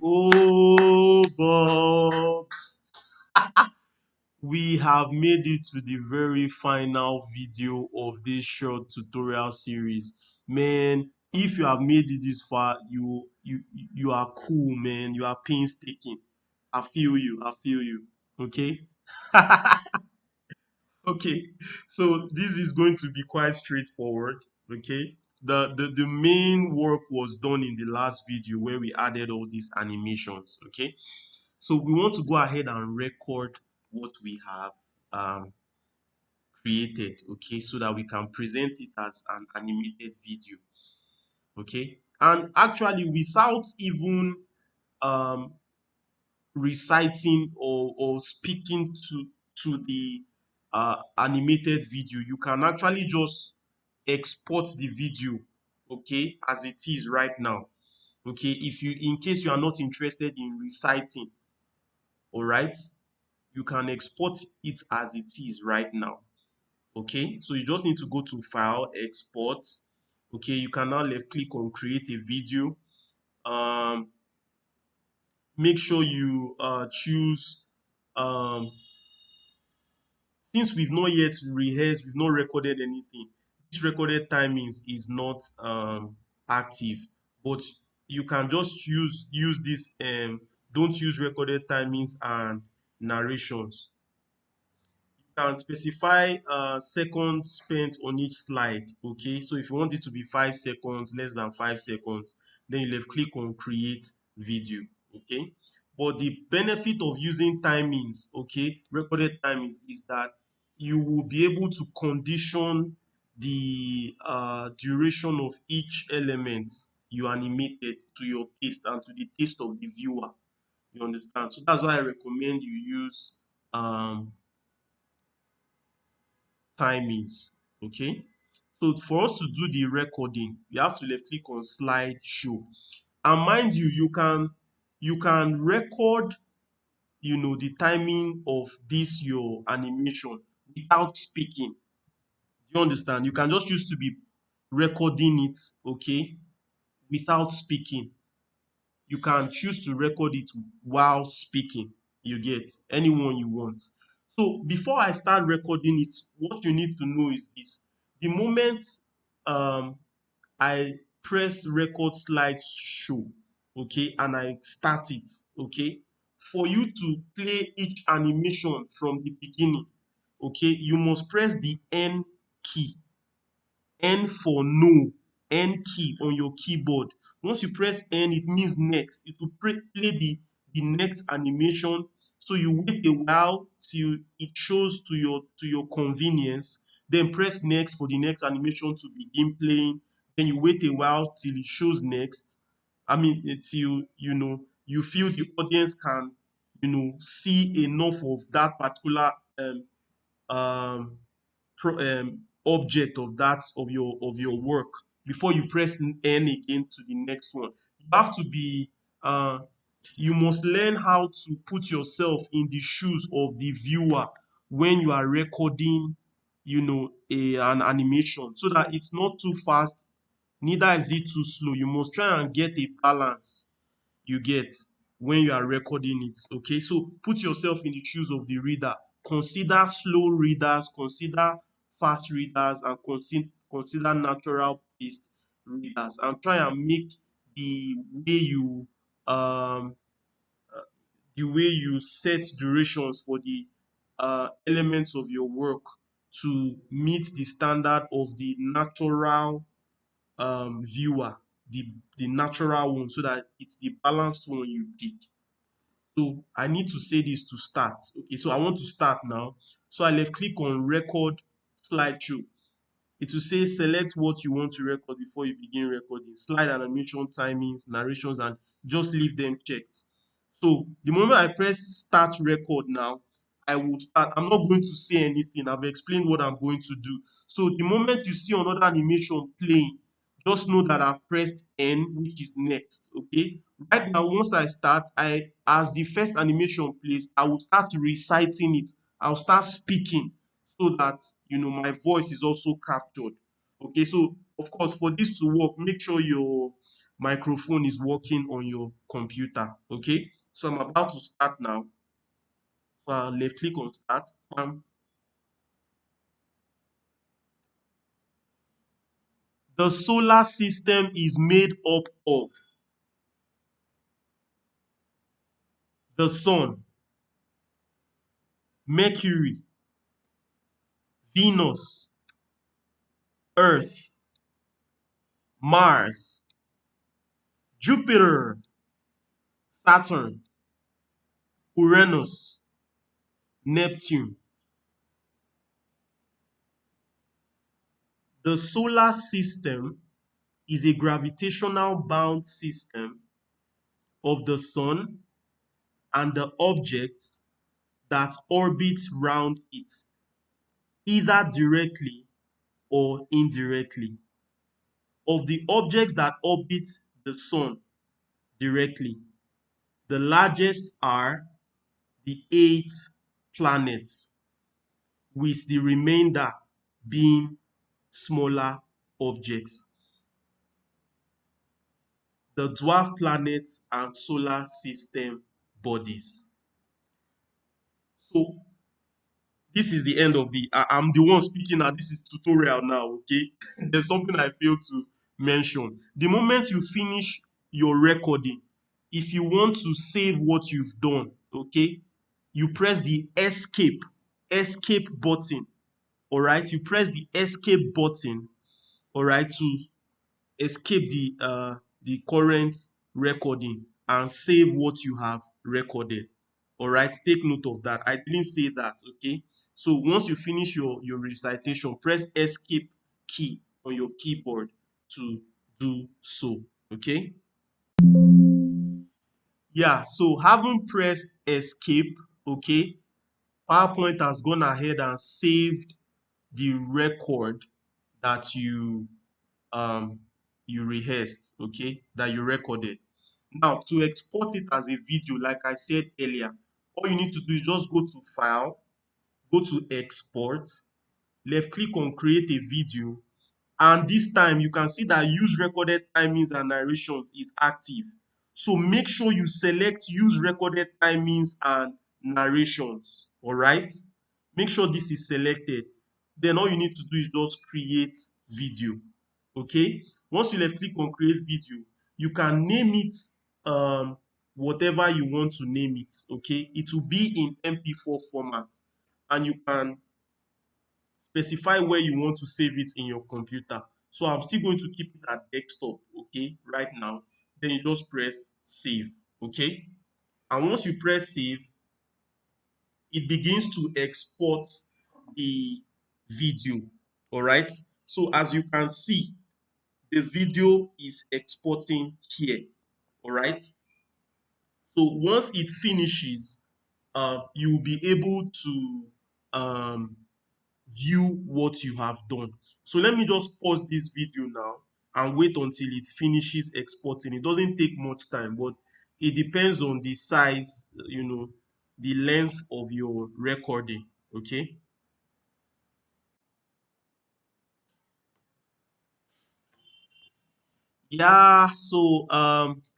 Oh, Bobs, we have made it to the very final video of this short tutorial series. Man, if you have made it this far, you are cool, man. You are painstaking. I feel you. I feel you. Okay. Okay, so this is going to be quite straightforward. Okay, the main work was done in the last video where we added all these animations. Okay, so we want to go ahead and record what we have um, created. Okay, so that we can present it as an animated video. Okay, and actually without even um, reciting or speaking to the animated video, you can actually just export the video, okay, as it is right now. Okay, if you, in case you are not interested in reciting, all right, you can export it as it is right now. Okay, so you just need to go to file, export. Okay, you can now left click on create a video. Make sure you choose um since we've not yet rehearsed, we've not recorded anything, this recorded timings is not active, but you can just use this don't use recorded timings and narrations. Can specify seconds spent on each slide. Okay, so if you want it to be 5 seconds, less than 5 seconds, then you left click on create video. Okay, but the benefit of using timings, okay, recorded timings, is that you will be able to condition the duration of each element you animated to your taste and to the taste of the viewer. You understand? So that's why I recommend you use timings. Okay, so for us to do the recording, you have to left click on slide show, and mind you, you can record, the timing of this your animation without speaking. Do you understand? You can just choose to be recording it, okay, without speaking. You can choose to record it while speaking. You get anyone you want. So before I start recording it, what you need to know is this: the moment um I press record slideshow, okay, and I start it, okay, for you to play each animation from the beginning, okay, you must press the N key. N for no, N key on your keyboard. Once you press N, it means next. It will play the next animation. So you wait a while till it shows to your convenience. Then press next for the next animation to begin playing. Then you wait a while till it shows next. I mean, till you feel the audience can see enough of that particular um object of your work before you press N again to the next one. You have to be you must learn how to put yourself in the shoes of the viewer when you are recording an animation, so that it's not too fast, neither is it too slow. You must try and get a balance, you get, when you are recording it. Okay, so put yourself in the shoes of the reader. Consider slow readers, consider fast readers, and consider natural paced readers, and try and make the way you um set durations for the elements of your work to meet the standard of the natural viewer, the natural one, so that it's the balanced one you pick. So I need to say this to start. Okay, so I want to start now. So I left click on record slideshow. It will say select what you want to record before you begin recording. Slide animation, timings, narrations, and just leave them checked. So the moment I press start record now, I will start. I'm not going to say anything. I've explained what I'm going to do. So the moment you see another animation playing, just know that I've pressed N, which is next. Okay. Right now, once I start, as the first animation plays, I will start reciting it. I'll start speaking so that my voice is also captured. Okay, so of course, for this to work, make sure microphone is working on your computer. Okay, so I'm about to start now. So I'll left click on start. The solar system is made up of the sun, Mercury, Venus, Earth, Mars, Jupiter, Saturn, Uranus, Neptune. The solar system is a gravitational bound system of the sun and the objects that orbit round it, either directly or indirectly. Of the objects that orbit the sun directly, the largest are the 8 planets, with the remainder being smaller objects. The dwarf planets and solar system bodies. So this is the end of I'm the one speaking now. This is tutorial now, okay? There's something I failed to mention. The moment you finish your recording, if you want to save what you've done, okay, you press the escape button. All right, you press the escape button, all right, to escape the current recording and save what you have recorded. All right, take note of that. I didn't say that. Okay, so once you finish your recitation, press escape key on your keyboard to do so. Okay, yeah, so having pressed escape, okay, PowerPoint has gone ahead and saved the record that um you rehearsed, okay, that you recorded. Now, to export it as a video, like I said earlier, all you need to do is just go to File, go to Export, left click on Create a Video, and this time you can see that Use Recorded Timings and Narrations is active. So make sure you select Use Recorded Timings and Narrations, all right? Make sure this is selected. Then all you need to do is just create video, okay? Once you left click on create video, you can name it whatever you want to name it, okay? It will be in MP4 format, and you can specify where you want to save it in your computer. So I'm still going to keep it at desktop, okay, right now. Then you just press save, okay? And once you press save, it begins to export the video, all right? So as you can see, the video is exporting here, all right? So once it finishes, you'll be able to um, view what you have done. So let me just pause this video now and wait until it finishes exporting. It doesn't take much time, but it depends on the size, the length of your recording, okay? Yeah, so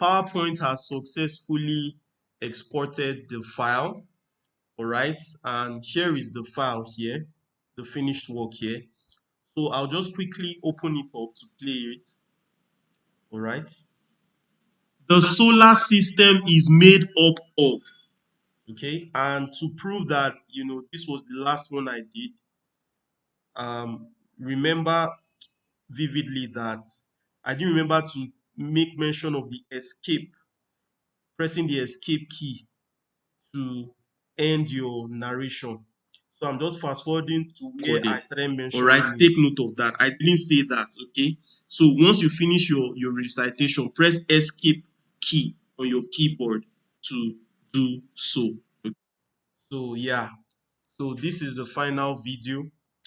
PowerPoint has successfully exported the file, all right? And here is the file here, the finished work here. So I'll just quickly open it up to play it, all right? The solar system is made up of, okay, and to prove that this was the last one I did, remember vividly that I didn't remember to make mention of the escape, pressing the escape key to end your narration. So I'm just fast forwarding to where I started mentioning. All right, take note of that. I didn't say that, okay? So once you finish your recitation, press escape key on your keyboard to do so. Okay? So yeah, so this is the final video.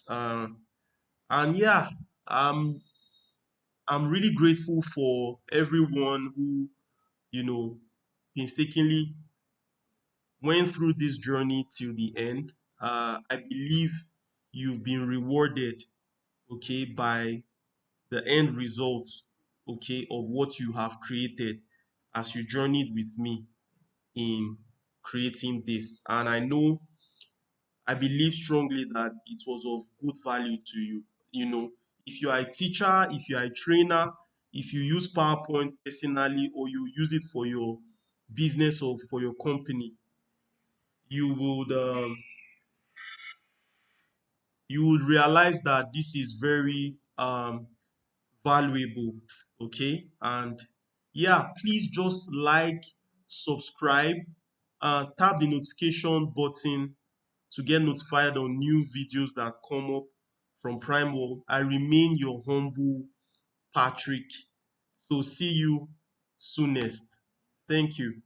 Uh, and yeah, um, I'm really grateful for everyone who, you know, painstakingly went through this journey till the end. I believe you've been rewarded, okay, by the end result, okay, of what you have created as you journeyed with me in creating this. And I believe strongly that it was of good value to you. You know, if you are a teacher, if you are a trainer, if you use PowerPoint personally or you use it for your business or for your company, you would realize that this is very valuable. Okay, and yeah, please just like, subscribe, tap the notification button to get notified on new videos that come up from Prime World. I remain your humble Patrick. So see you soonest. Thank you.